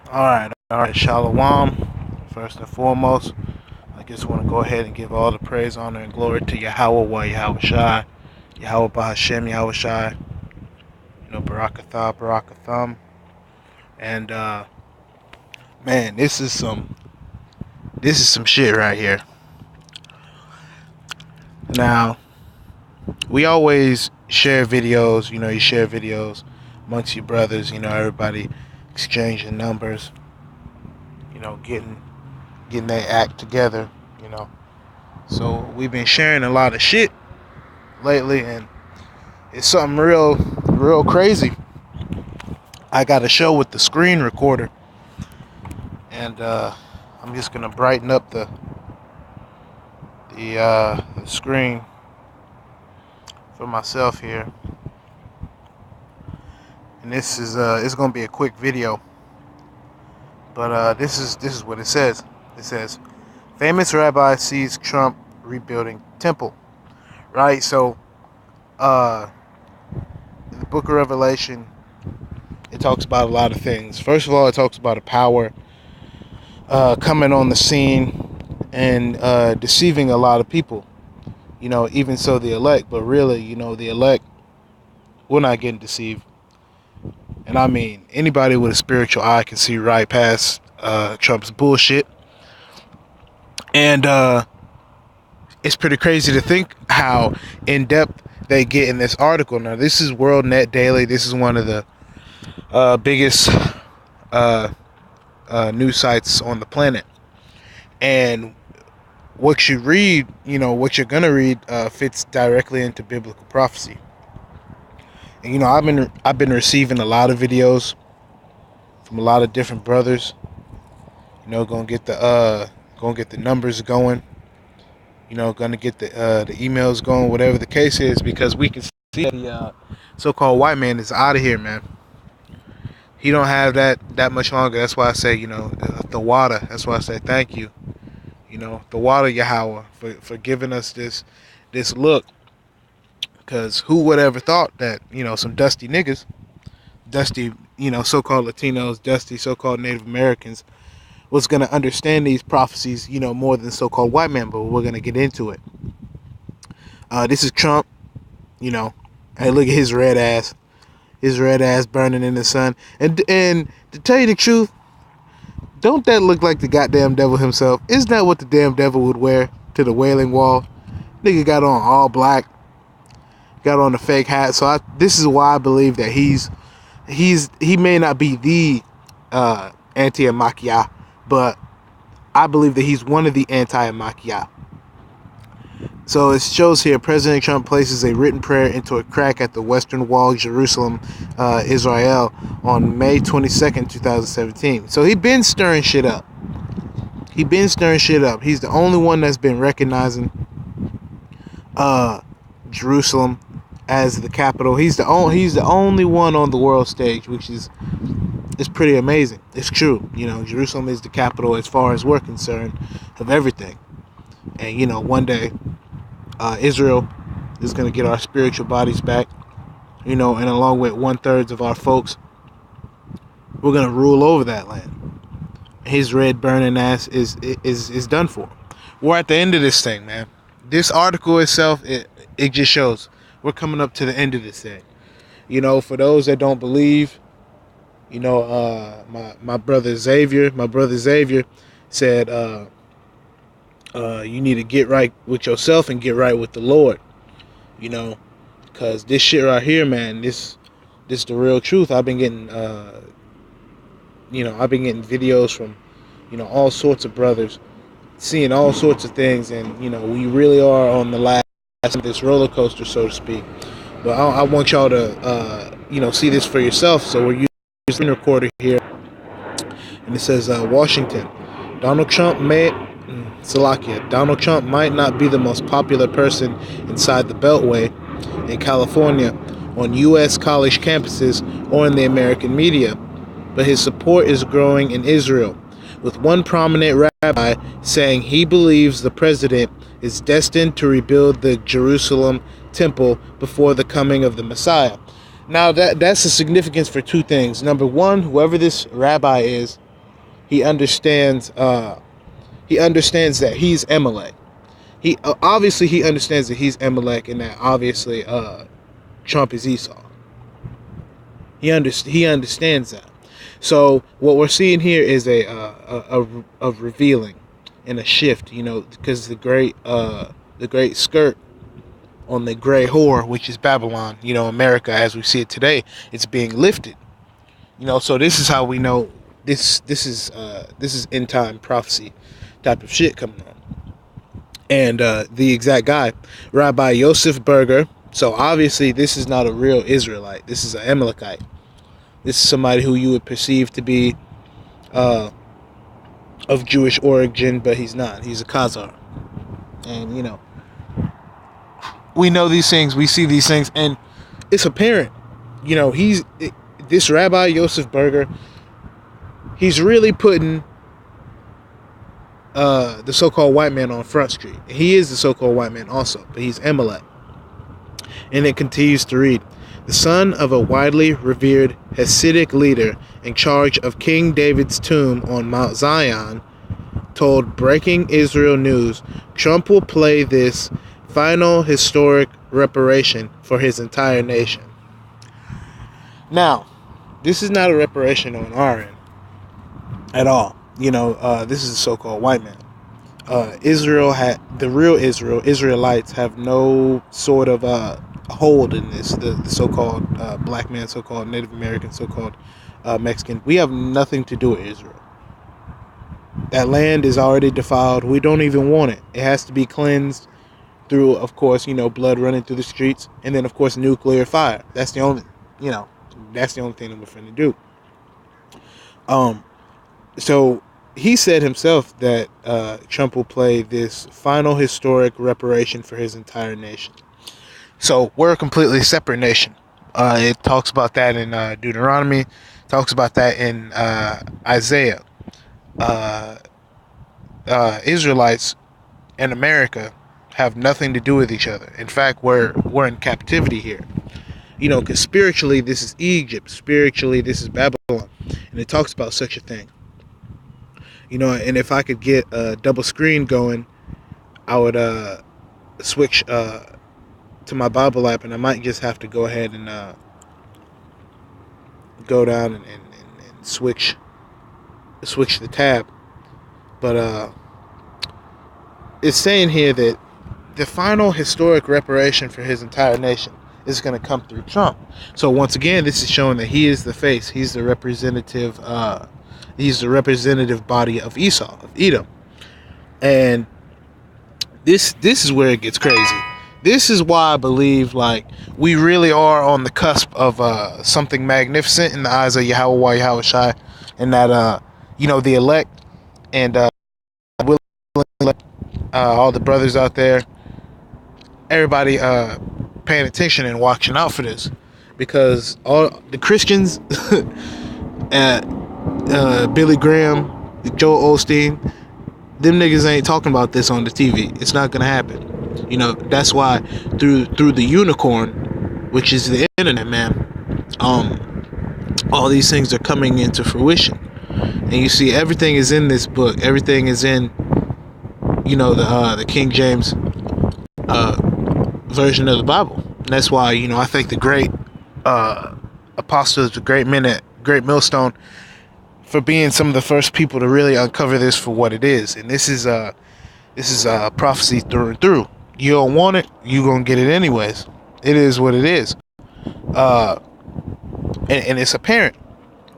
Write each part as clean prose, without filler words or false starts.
All right, Shalom. First and foremost, I just want to go ahead and give all the praise, honor, and glory to Yahweh, Yahweh Shai, Yahweh Bahashem, Yahweh Shai, Barakathah, Barakathum. And man, this is some shit right here. Now, we always share videos, you share videos amongst your brothers, everybody exchanging numbers, getting their act together, you know. So we've been sharing a lot of shit lately, and it's something real crazy. I got a show with the screen recorder, and I'm just gonna brighten up the screen for myself here. And this is it's gonna be a quick video, but this is what it says. It says, famous rabbi sees Trump rebuilding temple. Right. So, the Book of Revelation, it talks about a lot of things. First of all, it talks about a power coming on the scene and deceiving a lot of people. Even so the elect, but really, the elect, we're not getting deceived. And I mean, anybody with a spiritual eye can see right past Trump's bullshit. And it's pretty crazy to think how in depth they get in this article. Now, this is World Net Daily. This is one of the biggest news sites on the planet. And what you read, what you're gonna read, fits directly into biblical prophecy. And I've been receiving a lot of videos from a lot of different brothers. Gonna get the numbers going. Gonna get the emails going, whatever the case is, because we can see the so-called white man is out of here, man. He don't have that much longer. That's why I say, the water. That's why I say thank you. The water, Yahweh, for giving us this look. Because who would ever thought that, some dusty niggas, dusty, so-called Latinos, dusty so-called Native Americans, was going to understand these prophecies, more than so-called white men, but we're going to get into it. This is Trump, hey, look at his red ass burning in the sun. And to tell you the truth, don't that look like the goddamn devil himself? Isn't that what the damn devil would wear to the Wailing Wall? Nigga got on all black, got on a fake hat. So this is why I believe that he may not be the anti-Amakia, but I believe that he's one of the anti-Amakia. So it shows here, President Trump places a written prayer into a crack at the Western Wall, Jerusalem, Israel, on May 22nd, 2017. So he been stirring shit up. He's the only one that's been recognizing Jerusalem as the capital. He's the only one on the world stage, which is pretty amazing. It's true. Jerusalem is the capital, as far as we're concerned, of everything. And one day Israel is going to get our spiritual bodies back, and along with 1/3 of our folks, we're going to rule over that land. His red burning ass is done for. We're at the end of this thing, man. This article itself, it just shows we're coming up to the end of this thing. For those that don't believe, my brother Xavier said, you need to get right with yourself and get right with the Lord, because this shit right here, man, this the real truth. I've been getting videos from all sorts of brothers, seeing all sorts of things, and we really are on the last of this roller coaster, so to speak. But I want y'all to see this for yourself. So we're using a recorder here, and it says Washington, Donald Trump might not be the most popular person inside the Beltway in California, on U.S. college campuses, or in the American media, but his support is growing in Israel, with one prominent rabbi saying he believes the president is destined to rebuild the Jerusalem temple before the coming of the Messiah. Now, that's the significance for two things. Number one, whoever this rabbi is, he understands. He understands that he's Amalek. He obviously he understands that he's Amalek, and that obviously Trump is Esau. He understands that. So what we're seeing here is a revealing and a shift. Because the great skirt on the gray whore, which is Babylon, America as we see it today, it's being lifted. So this is how we know this is end time prophecy type of shit coming on. And the exact guy, Rabbi Yosef Berger. So obviously this is not a real Israelite. This is an Amalekite. This is somebody who you would perceive to be of Jewish origin, but he's not. He's a Khazar. And we know these things. We see these things, and it's apparent. This Rabbi Yosef Berger. He's really putting the so-called white man on Front Street. He is the so-called white man also, but he's Amalek. And it continues to read, the son of a widely revered Hasidic leader in charge of King David's tomb on Mount Zion told Breaking Israel News Trump will play this final historic reparation for his entire nation. Now, this is not a reparation on our end at all. This is a so-called white man. Israelites have no sort of hold in this. The so-called black man, so-called Native American, so-called Mexican. We have nothing to do with Israel. That land is already defiled. We don't even want it. It has to be cleansed through, of course, blood running through the streets, and then, of course, nuclear fire. That's the only, that's the only thing that we're finna do. So he said himself that Trump will play this final historic reparation for his entire nation. So we're a completely separate nation. It talks about that in Deuteronomy. Talks about that in Isaiah. Israelites and America have nothing to do with each other. In fact, we're in captivity here. Because spiritually this is Egypt. Spiritually this is Babylon. And it talks about such a thing. And if I could get a double screen going, I would switch to my Bible app, and I might just have to go ahead and go down and switch the tab. But it's saying here that the final historic reparation for his entire nation is going to come through Trump. So once again, this is showing that he is the face. He's the representative. He's the representative body of Esau, of Edom. And this is where it gets crazy. This is why I believe we really are on the cusp of something magnificent in the eyes of Yahweh Yahushai, and that the elect and all the brothers out there, everybody paying attention and watching out for this, because all the Christians Billy Graham, Joel Osteen, them niggas ain't talking about this on the TV. It's not gonna happen. That's why through the unicorn, which is the internet, man, all these things are coming into fruition. And you see, everything is in this book. Everything is in, the King James version of the Bible. And that's why, I think the great apostles, the great men at Great Millstone, for being some of the first people to really uncover this for what it is. And this is prophecy through and through. You don't want it, you gonna get it anyways. It is what it is. And it's apparent.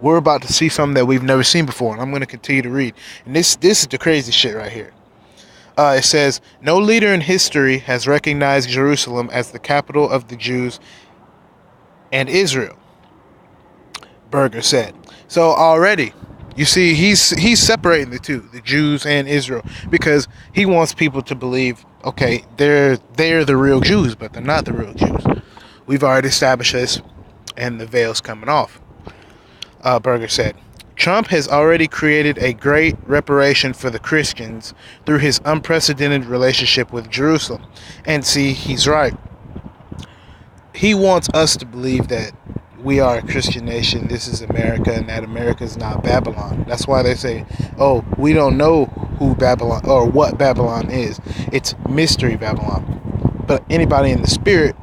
We're about to see something that we've never seen before, and I'm going to continue to read. And this is the crazy shit right here. It says, no leader in history has recognized Jerusalem as the capital of the Jews and Israel, Berger said. So already, you see, he's separating the two, the Jews and Israel, because he wants people to believe, okay, they're the real Jews, but they're not the real Jews. We've already established this, and the veil's coming off. Berger said, Trump has already created a great reparation for the Christians through his unprecedented relationship with Jerusalem. And see, he's right. He wants us to believe that we are a Christian nation, this is America, and that America is not Babylon. That's why they say, oh, we don't know who Babylon or what Babylon is. It's mystery Babylon. But anybody in the spirit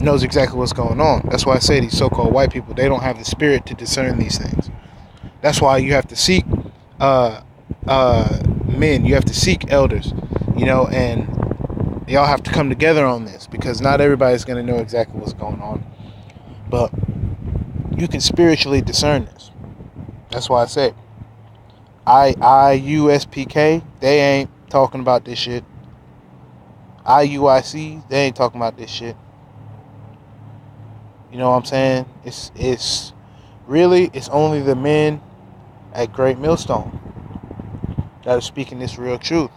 knows exactly what's going on. That's why I say these so-called white people, they don't have the spirit to discern these things. That's why you have to seek men, you have to seek elders, and y'all have to come together on this, because not everybody's going to know exactly what's going on. But you can spiritually discern this. That's why I say IUSPK, they ain't talking about this shit. IUIC, they ain't talking about this shit. You know what I'm saying? It's only the men at Great Millstone that are speaking this real truth.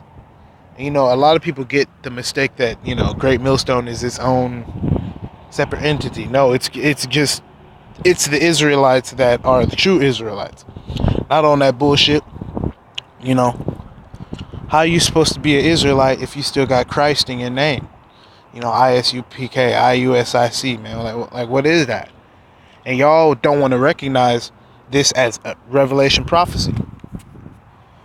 And, a lot of people get the mistake that, Great Millstone is its own separate entity. No, it's the Israelites that are the true Israelites. Not on that bullshit. How are you supposed to be an Israelite if you still got Christ in your name? ISUPK, IUSIC, man. Like what is that? And y'all don't want to recognize this as a revelation prophecy.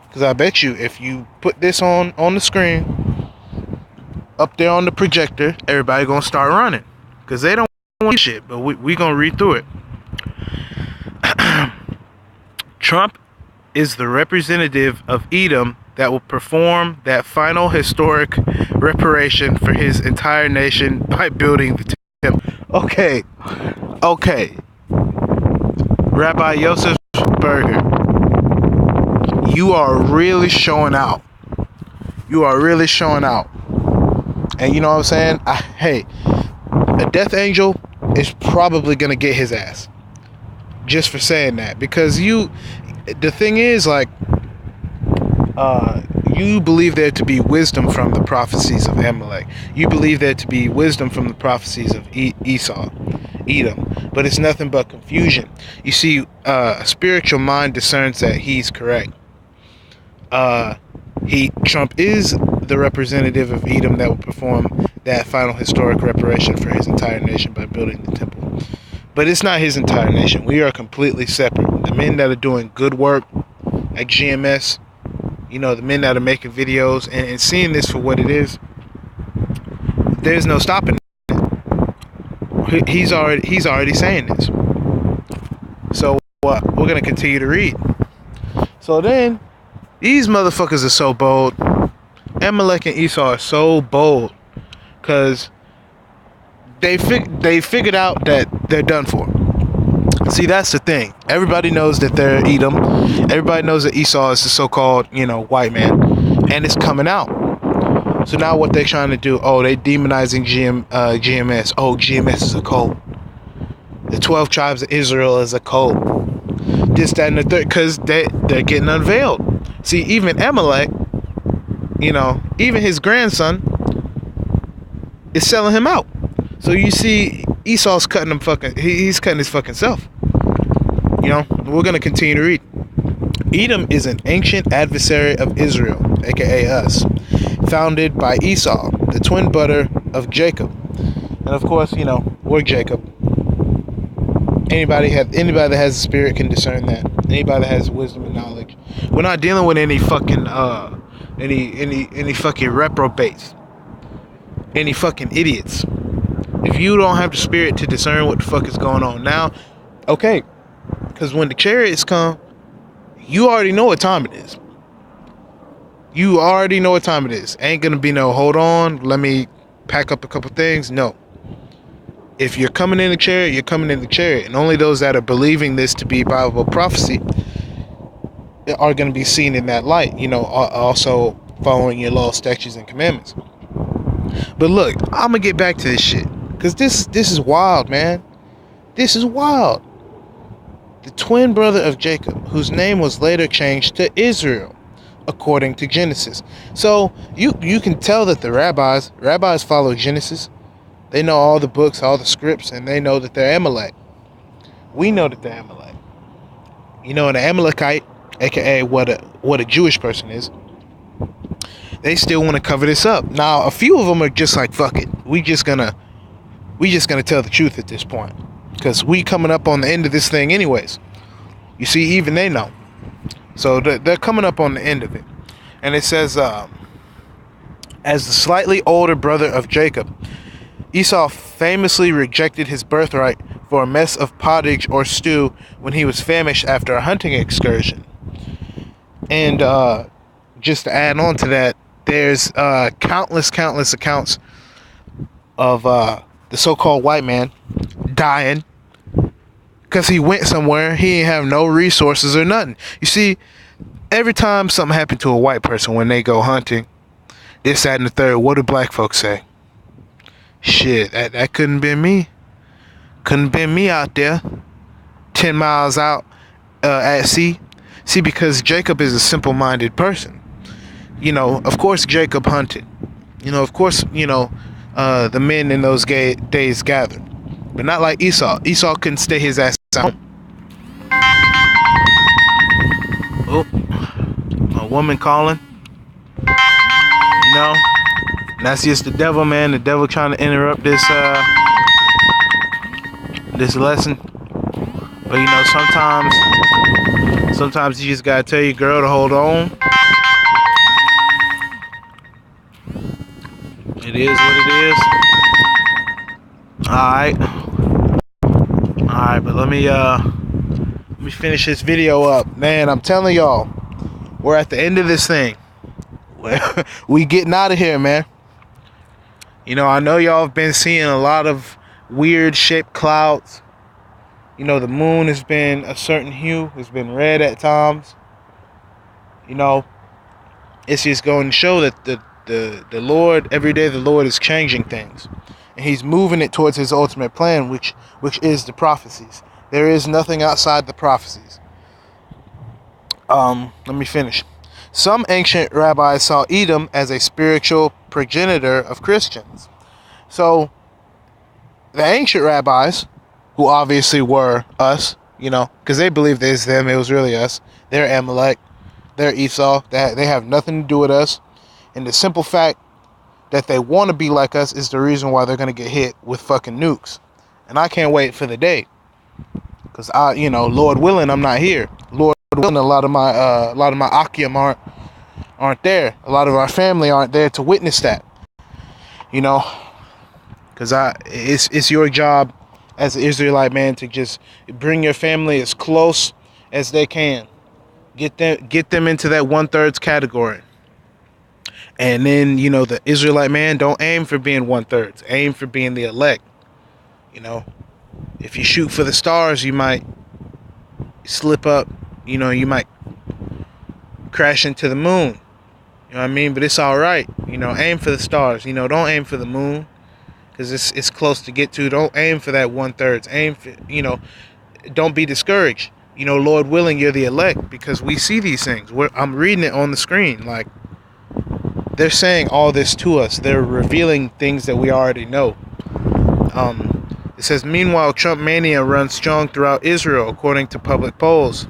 Because I bet you if you put this on the screen, up there on the projector, everybody going to start running. Because they don't want shit, but we going to read through it. Trump is the representative of Edom that will perform that final historic reparation for his entire nation by building the temple. Okay. Rabbi Yosef Berger, you are really showing out. And you know what I'm saying? Hey, a death angel is probably going to get his ass. Just for saying that. Because the thing is, you believe there to be wisdom from the prophecies of Amalek. You believe there to be wisdom from the prophecies of Edom. But it's nothing but confusion. You see, a spiritual mind discerns that he's correct. Trump is the representative of Edom that will perform that final historic reparation for his entire nation by building the temple. But it's not his entire nation. We are completely separate. The men that are doing good work, like GMS, the men that are making videos and seeing this for what it is, there's no stopping it. He's already saying this. So we're going to continue to read. So then, these motherfuckers are so bold. Amalek and Esau are so bold because they figured out that they're done for. See, that's the thing. Everybody knows that they're Edom. Everybody knows that Esau is the so-called, white man. And it's coming out. So now what they're trying to do, they demonizing GMS. Oh, GMS is a cult. The 12 tribes of Israel is a cult. This, that, and the third. Because they're getting unveiled. See, even Amalek, even his grandson is selling him out. So you see, Esau's cutting him he's cutting his fucking self. We're going to continue to read. Edom is an ancient adversary of Israel, aka us, founded by Esau, the twin brother of Jacob. And of course, we're Jacob. Anybody that has a spirit can discern that. Anybody that has wisdom and knowledge. We're not dealing with any fucking any fucking reprobates. Any fucking idiots. If you don't have the spirit to discern what the fuck is going on now, okay. Because when the chariots come, you already know what time it is. Ain't gonna be no, hold on, let me pack up a couple things. No. If you're coming in the chariot, you're coming in the chariot. And only those that are believing this to be Bible prophecy are going to be seen in that light. Also following your law, statutes, and commandments. But look, I'm going to get back to this shit. Because this is wild, man. This is wild. The twin brother of Jacob, whose name was later changed to Israel, according to Genesis. So you can tell that the rabbis follow Genesis. They know all the books, all the scripts, and they know that they're Amalek. We know that they're Amalek. An Amalekite, aka what a Jewish person is, they still want to cover this up. Now, a few of them are just like, fuck it. We just gonna tell the truth at this point. because we coming up on the end of this thing anyways. You see, even they know. So they're coming up on the end of it. And it says, as the slightly older brother of Jacob, Esau famously rejected his birthright for a mess of pottage or stew when he was famished after a hunting excursion. And just to add on to that, there's countless accounts of the so-called white man dying because he went somewhere, he didn't have no resources or nothing. You see, every time something happened to a white person when they go hunting, this, that, and the third, what do black folks say? Shit, that couldn't been me. Couldn't been me out there 10 miles out at sea. See, because Jacob is a simple-minded person. You know, of course Jacob hunted. You know, of course, you know, the men in those days gathered. But not like Esau. Esau couldn't stay his ass at home. Oh, a woman calling. You know, that's just the devil, man. The devil trying to interrupt this this lesson. But you know, sometimes you just gotta tell your girl to hold on. It is what it is. Alright, but let me finish this video up. Man, I'm telling y'all, we're at the end of this thing. We getting out of here, man. You know, I know y'all have been seeing a lot of weird shaped clouds. You know, the moon has been a certain hue. It's been red at times. You know, it's just going to show that the Lord, every day the Lord is changing things. And he's moving it towards his ultimate plan, which is the prophecies. There is nothing outside the prophecies. Let me finish. Some ancient rabbis saw Edom as a spiritual progenitor of Christians. So, the ancient rabbis, who obviously were us, you know, because they believed it's them, it was really us. They're Amalek, they're Esau, they have nothing to do with us. And the simple fact that they want to be like us is the reason why they're going to get hit with fucking nukes. And I can't wait for the day. Because you know, Lord willing, I'm not here. Lord willing, a lot of my Akim aren't there. A lot of our family aren't there to witness that. You know, because it's your job as an Israelite man to just bring your family as close as they can. Get them into that 1/3 category. And then, you know, the Israelite man, don't aim for being 1/3. Aim for being the elect. You know, if you shoot for the stars, you might slip up. You know, you might crash into the moon. You know what I mean? But it's all right. You know, aim for the stars. You know, don't aim for the moon because it's close to get to. Don't aim for that 1/3. Aim for, you know, don't be discouraged. You know, Lord willing, you're the elect because we see these things. I'm reading it on the screen. Like, they're saying all this to us. They're revealing things that we already know. It says, meanwhile, Trump mania runs strong throughout Israel, according to public polls.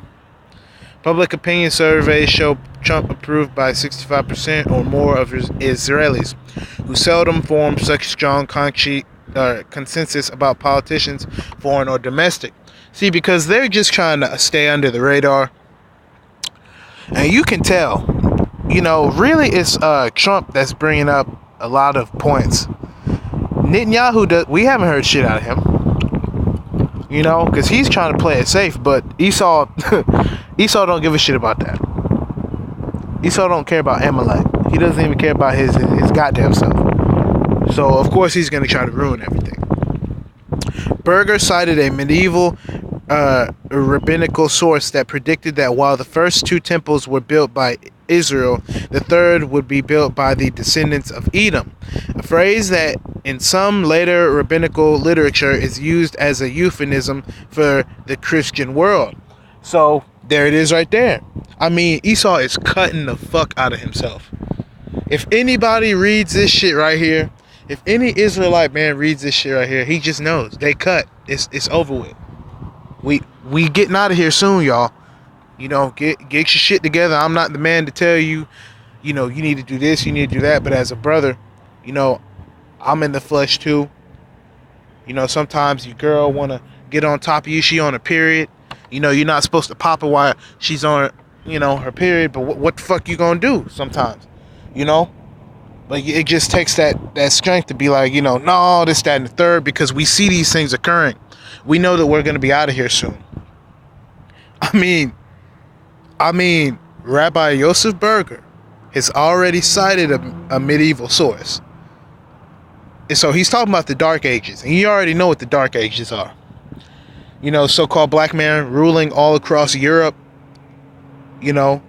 Public opinion surveys show Trump approved by 65% or more of Israelis, who seldom form such strong consensus about politicians, foreign or domestic. See, because they're just trying to stay under the radar. And you can tell, you know, really it's Trump that's bringing up a lot of points. Netanyahu, we haven't heard shit out of him. You know, because he's trying to play it safe, but Esau don't give a shit about that. Esau don't care about Amalek. He doesn't even care about his goddamn self. So, of course, he's going to try to ruin everything. Berger cited a medieval rabbinical source that predicted that while the first two temples were built by Israel, the third would be built by the descendants of Edom, a phrase that in some later rabbinical literature is used as a euphemism for the Christian world. So there it is right there. I mean, Esau is cutting the fuck out of himself. If anybody reads this shit right here, if any Israelite man reads this shit right here, he just knows they cut. It's over with. We getting out of here soon, y'all. You know, get your shit together. I'm not the man to tell you, you know, you need to do this, you need to do that. But as a brother, you know, I'm in the flesh too. You know, sometimes your girl wanna get on top of you. She on a period. You know, you're not supposed to pop her while she's on, you know, her period. But what the fuck you gonna do sometimes? You know? Like, it just takes that strength to be like, you know, no, this, that, and the third, because we see these things occurring. We know that we're going to be out of here soon. I mean, Rabbi Yosef Berger has already cited a medieval source. And so he's talking about the Dark Ages. And you already know what the Dark Ages are. You know, so-called black man ruling all across Europe. You know,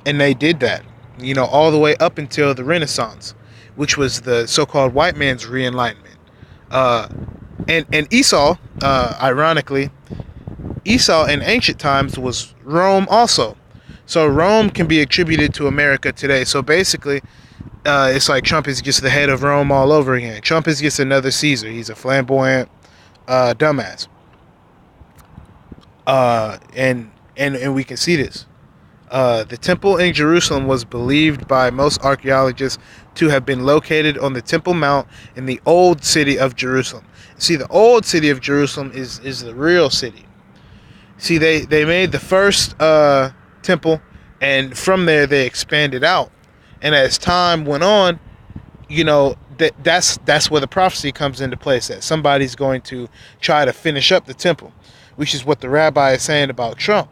and they did that. You know, all the way up until the Renaissance, which was the so-called white man's re-enlightenment. And Esau, ironically, Esau in ancient times was Rome also. So Rome can be attributed to America today. So basically, it's like Trump is just the head of Rome all over again. Trump is just another Caesar. He's a flamboyant dumbass. And we can see this. The temple in Jerusalem was believed by most archaeologists to have been located on the Temple Mount in the old city of Jerusalem. See, the old city of Jerusalem is the real city. See, they made the first temple, and from there they expanded out. And as time went on, you know, that's where the prophecy comes into place, that somebody's going to try to finish up the temple, which is what the rabbi is saying about Trump.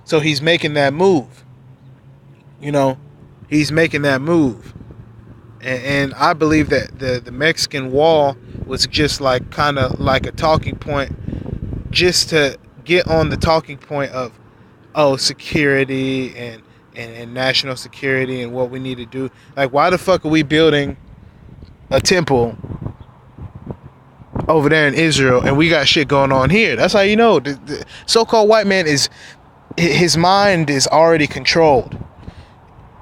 So he's making that move. You know, he's making that move. And I believe that the Mexican wall was just like kind of like a talking point, just to get on the talking point of, oh, security and national security and what we need to do. Like, why the fuck are we building a temple over there in Israel and we got shit going on here? That's how you know the so-called white man is, his mind is already controlled.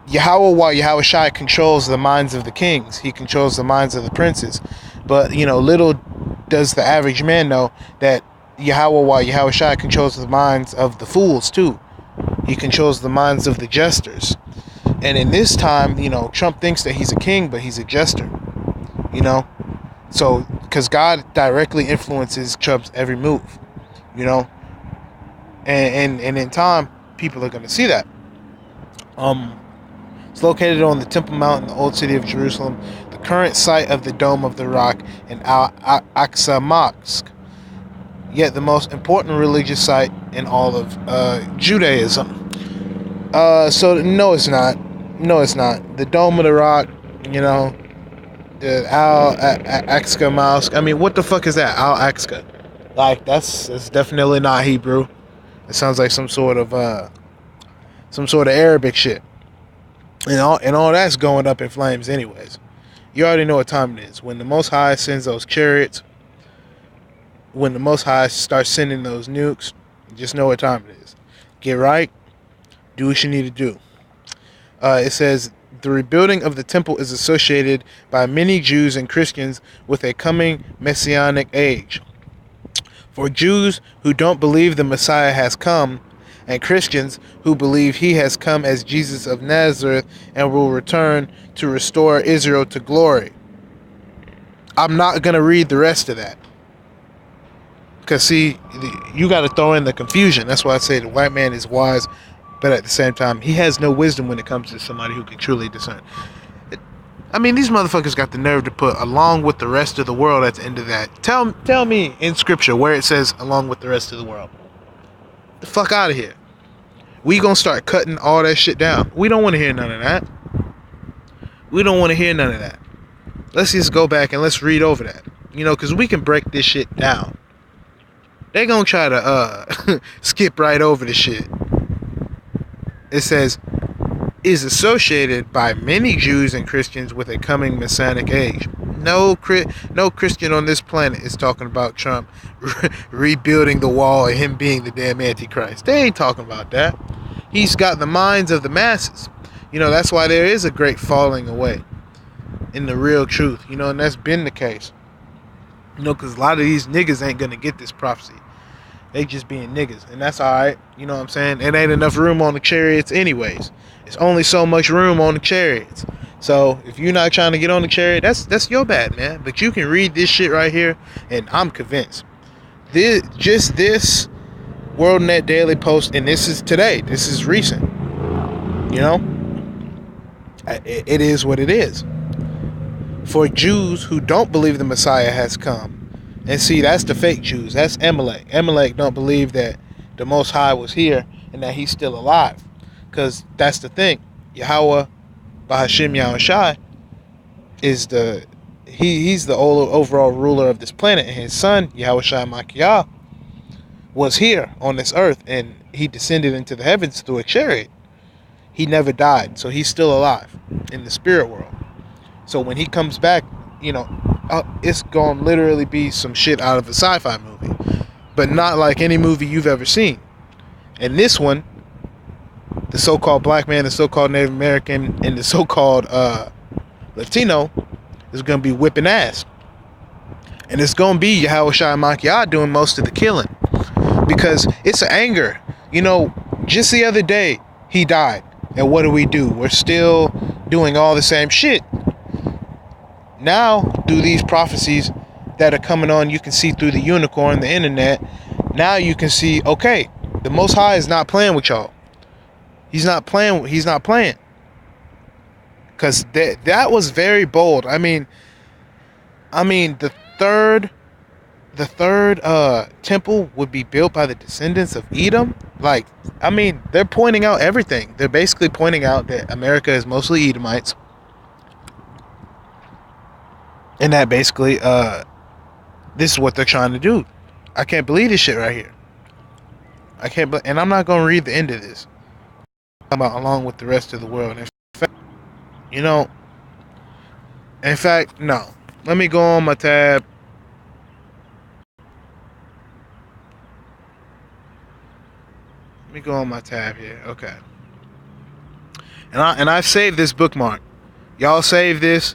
Yahweh Shai controls the minds of the kings. He controls the minds of the princes. But, you know, little does the average man know that Yahweh Shai controls the minds of the fools too. He controls the minds of the jesters. And in this time, you know, Trump thinks that he's a king, but he's a jester. You know? So, because God directly influences Trump's every move. You know? And in time, people are going to see that. It's located on the Temple Mount in the old city of Jerusalem, the current site of the Dome of the Rock and Al-Aqsa Mosque, yet the most important religious site in all of Judaism. So no, it's not. No, it's not. The Dome of the Rock, you know, the Al-Aqsa Mosque. I mean, what the fuck is that? Al-Aqsa. Like, that's definitely not Hebrew. It sounds like some sort of Arabic shit. And all that's going up in flames anyways. You already know what time it is. When the Most High sends those chariots, when the Most High starts sending those nukes, just know what time it is. Get right. Do what you need to do. It says, the rebuilding of the temple is associated by many Jews and Christians with a coming messianic age. For Jews who don't believe the Messiah has come, and Christians who believe he has come as Jesus of Nazareth and will return to restore Israel to glory. I'm not going to read the rest of that. Because, see, you got to throw in the confusion. That's why I say the white man is wise, but at the same time, he has no wisdom when it comes to somebody who can truly discern. I mean, these motherfuckers got the nerve to put along with the rest of the world at the end of that. Tell me in scripture where it says along with the rest of the world. The fuck out of here. We gonna start cutting all that shit down. We don't want to hear none of that. We don't want to hear none of that. Let's just go back and let's read over that. You know, because we can break this shit down. They gonna try to skip right over the shit. It says, is associated by many Jews and Christians with a coming Messianic age. No Christian on this planet is talking about Trump rebuilding the wall and him being the damn Antichrist. They ain't talking about that. He's got the minds of the masses. You know, that's why there is a great falling away in the real truth. You know, and that's been the case. You know, because a lot of these niggas ain't going to get this prophecy. They just being niggas. And that's alright. You know what I'm saying? It ain't enough room on the chariots anyways. It's only so much room on the chariots. So if you're not trying to get on the chariot, that's your bad, man. But you can read this shit right here, and I'm convinced This WorldNet Daily Post, and this is today. This is recent. You know, it is what it is. For Jews who don't believe the Messiah has come, and see, that's the fake Jews. That's Amalek. Amalek don't believe that the Most High was here and that he's still alive, because that's the thing. Yahweh, Bahashim Yahushai, is he's the overall ruler of this planet, and his son Yahushua Mashiach was here on this earth, and he descended into the heavens through a chariot. He never died, so he's still alive in the spirit world. So when he comes back, it's gonna literally be some shit out of a sci-fi movie, but not like any movie you've ever seen. And this one, the so-called black man, the so-called Native American, and the so-called Latino is gonna be whipping ass, and it's gonna be Yahushua Mashiach doing most of the killing, because it's an anger. Just the other day he died, and what do? We're still doing all the same shit. Now, through these prophecies that are coming on, you can see through the unicorn, the internet. Now you can see, okay, the Most High is not playing with y'all. He's not playing. Because that was very bold. I mean, the third temple would be built by the descendants of Edom. They're pointing out everything. They're basically pointing out that America is mostly Edomites. And that basically, this is what they're trying to do. I can't believe this shit right here. And I'm not going to read the end of this. Along with the rest of the world. In fact, no. Let me go on my tab. Let me go on my tab here. Okay. And I've saved this bookmark. Y'all save this.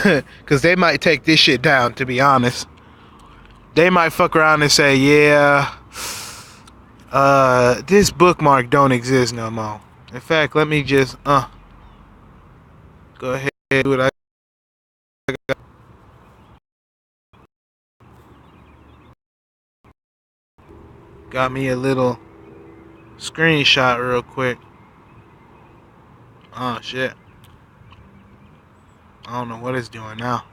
Because they might take this shit down, to be honest. They might fuck around and say, yeah, this bookmark don't exist no more. In fact, let me just go ahead and do it. Got me a little screenshot real quick. Oh shit, I don't know what it's doing now.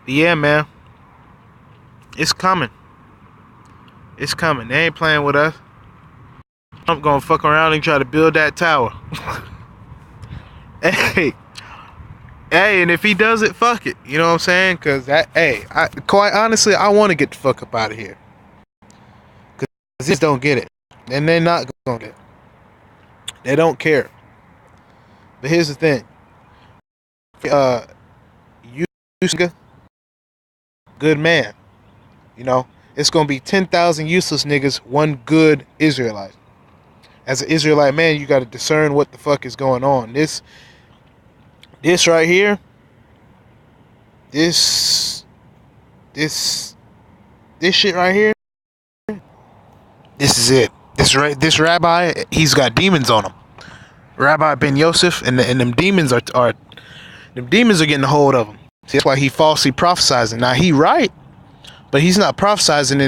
But yeah, man, it's coming. It's coming. They ain't playing with us. I'm gonna fuck around and try to build that tower. Hey, and if he does it, fuck it. You know what I'm saying? Cause quite honestly, I want to get the fuck up out of here. Cause just don't get it, and they're not gonna get it. They don't care. But here's the thing. You good man. It's gonna be 10,000 useless niggas, one good Israelite. As an Israelite man, you gotta discern what the fuck is going on. This right here, this shit right here, this is it. This rabbi, he's got demons on him. Rabbi Ben Yosef, and them demons are getting a hold of him. See, that's why he falsely prophesizing. Now he right, but he's not prophesizing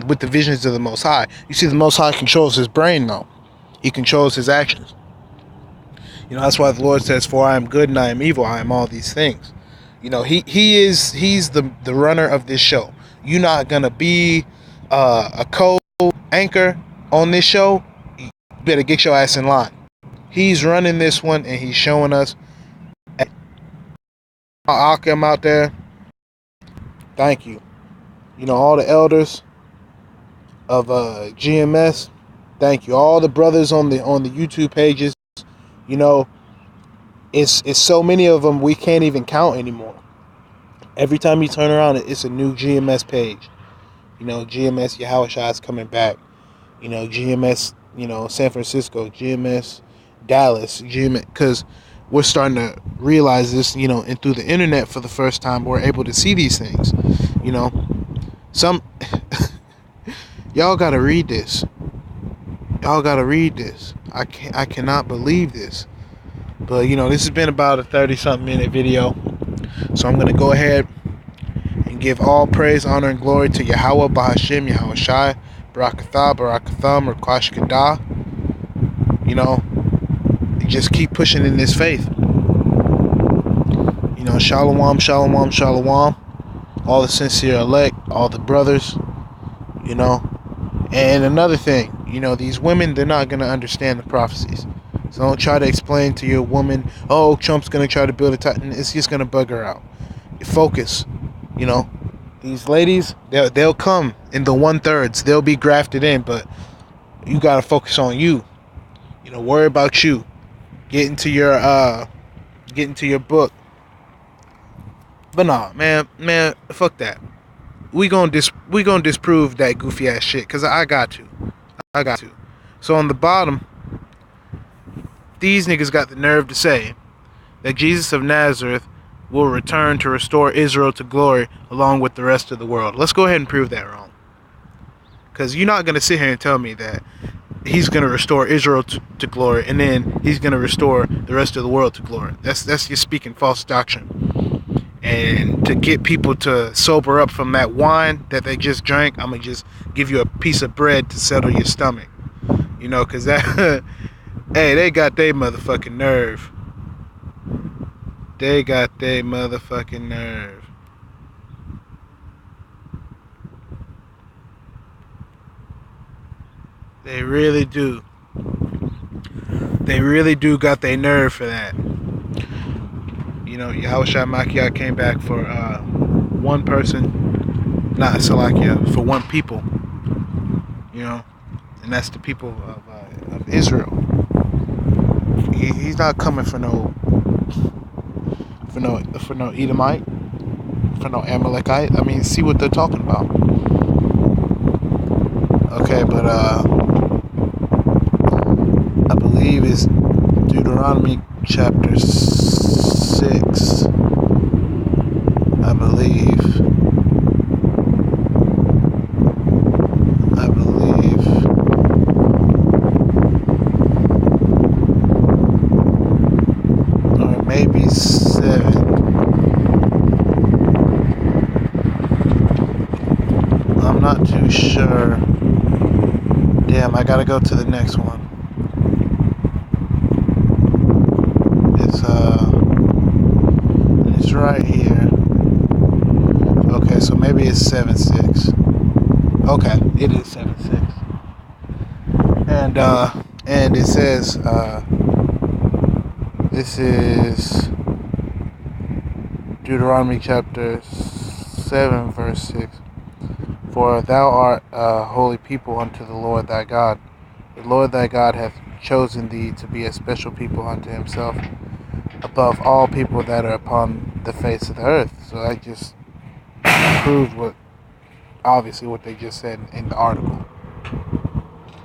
with the visions of the Most High. You see, the Most High controls his brain, though. He controls his actions. That's why the Lord says, "For I am good and I am evil. I am all these things." He's the runner of this show. You're not gonna be a co-anchor on this show. You better get your ass in line. He's running this one, and he's showing us. Akim out there, thank you. All the elders of GMS, thank you. All the brothers on the YouTube pages, it's so many of them we can't even count anymore. Every time you turn around, it's a new GMS page. GMS Yahushua is coming back. GMS, San Francisco, GMS Dallas, GMS, because we're starting to realize this, and through the internet for the first time, we're able to see these things. Some y'all gotta read this. I cannot believe this. But this has been about a 30-something minute video, so I'm gonna go ahead and give all praise, honor, and glory to Yahweh, Bahashim, Yahweh Shai, Barakathah, Barakatham, or Kwash Kadah. You know, you just keep pushing in this faith. You know, Shalom, Shalom, Shalom. All the sincere elect, all the brothers, you know. And another thing, you know, these women, they're not going to understand the prophecies. So don't try to explain to your woman, oh, Trump's going to try to build a Titan. It's just going to bug her out. Focus, you know. These ladies, they'll come in the 1/3. They'll be grafted in, but you got to focus on you. You know, worry about you. Get into your book. But nah, man, fuck that. We gonna disprove that goofy ass shit, cause I got to. So on the bottom, these niggas got the nerve to say that Jesus of Nazareth will return to restore Israel to glory along with the rest of the world. Let's go ahead and prove that wrong. Cause you're not gonna sit here and tell me that he's gonna restore Israel to glory and then he's gonna restore the rest of the world to glory. That's just speaking false doctrine. And to get people to sober up from that wine that they just drank, I'm going to just give you a piece of bread to settle your stomach. You know, because that, hey, they got their motherfucking nerve. They got their motherfucking nerve. They really do. They really do got their nerve for that. You know, Yahushua Mashiach came back for one person, not Salakia, for one people. You know, and that's the people of Israel. He's not coming for no Edomite, for no Amalekite. I mean, see what they're talking about. Okay, but I believe it's Deuteronomy chapter 6, I believe, or maybe 7. I'm not too sure. Damn, I gotta go to the next one. It's right here. Okay, so maybe it's 7:6. Okay, it is 7:6. And it says this is Deuteronomy chapter 7 verse 6. For thou art a holy people unto the Lord thy God. The Lord thy God hath chosen thee to be a special people unto himself, above all people that are upon the face of the earth. So that just proves what they just said in the article.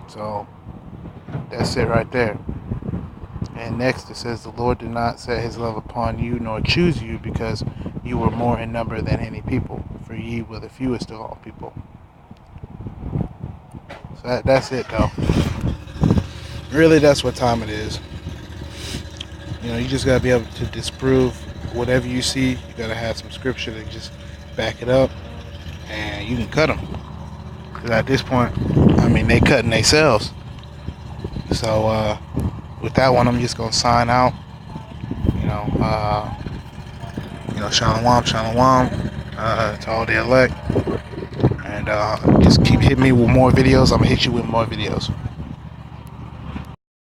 So that's it right there. And next it says, the Lord did not set his love upon you, nor choose you, because you were more in number than any people, for ye were the fewest of all people. So that's it though. Really, that's what time it is. You know, you just gotta be able to disprove whatever you see. You gotta have some scripture to just back it up, and you can cut them. Because at this point, I mean, they cutting themselves. So with that one, I'm just gonna sign out. You know, shalom, shalom, to all the elect, and just keep hitting me with more videos. I'm gonna hit you with more videos.